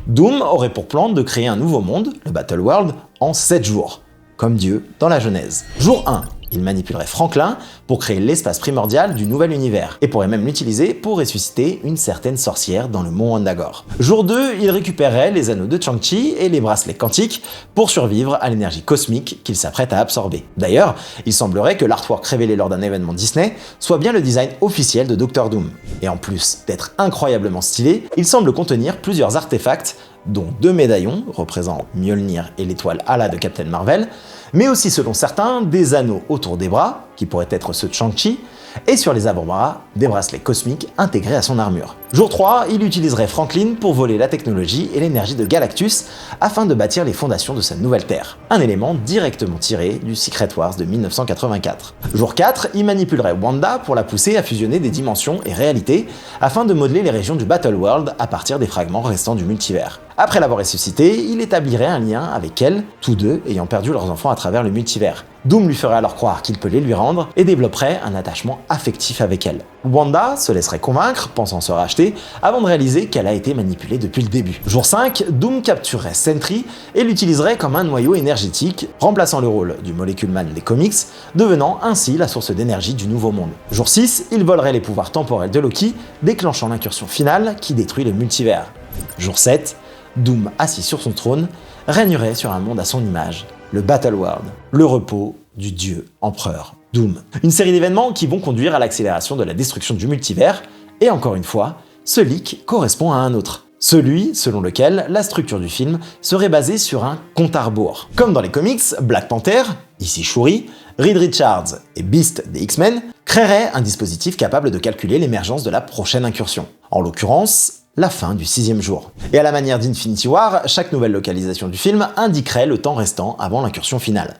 Doom aurait pour plan de créer un nouveau monde, le Battle World, en 7 jours, comme Dieu dans la Genèse. Jour 1. Il manipulerait Franklin pour créer l'espace primordial du nouvel univers, et pourrait même l'utiliser pour ressusciter une certaine sorcière dans le mont Ondagore. Jour 2, il récupérerait les anneaux de Shang-Chi et les bracelets quantiques pour survivre à l'énergie cosmique qu'il s'apprête à absorber. D'ailleurs, il semblerait que l'artwork révélé lors d'un événement Disney soit bien le design officiel de Dr. Doom. Et en plus d'être incroyablement stylé, il semble contenir plusieurs artefacts, dont 2 médaillons représentant Mjolnir et l'étoile Hala de Captain Marvel, mais aussi selon certains des anneaux autour des bras, qui pourraient être ceux de Shang-Chi, et sur les avant-bras, des bracelets cosmiques intégrés à son armure. Jour 3, il utiliserait Franklin pour voler la technologie et l'énergie de Galactus afin de bâtir les fondations de sa nouvelle Terre, un élément directement tiré du Secret Wars de 1984. Jour 4, il manipulerait Wanda pour la pousser à fusionner des dimensions et réalités afin de modeler les régions du Battle World à partir des fragments restants du multivers. Après l'avoir ressuscité, il établirait un lien avec elle, tous deux ayant perdu leurs enfants à travers le multivers. Doom lui ferait alors croire qu'il peut les lui rendre et développerait un attachement affectif avec elle. Wanda se laisserait convaincre, pensant se racheter, avant de réaliser qu'elle a été manipulée depuis le début. Jour 5, Doom capturerait Sentry et l'utiliserait comme un noyau énergétique, remplaçant le rôle du Molecule Man des comics, devenant ainsi la source d'énergie du nouveau monde. Jour 6, il volerait les pouvoirs temporels de Loki, déclenchant l'incursion finale qui détruit le multivers. Jour 7, Doom, assis sur son trône, régnerait sur un monde à son image, le Battle World, le repos du dieu empereur Doom. Une série d'événements qui vont conduire à l'accélération de la destruction du multivers, et encore une fois, ce leak correspond à un autre. Celui selon lequel la structure du film serait basée sur un compte à rebours. Comme dans les comics, Black Panther, ici Shuri, Reed Richards et Beast des X-Men créeraient un dispositif capable de calculer l'émergence de la prochaine incursion. En l'occurrence, la fin du 6e jour. Et à la manière d'Infinity War, chaque nouvelle localisation du film indiquerait le temps restant avant l'incursion finale.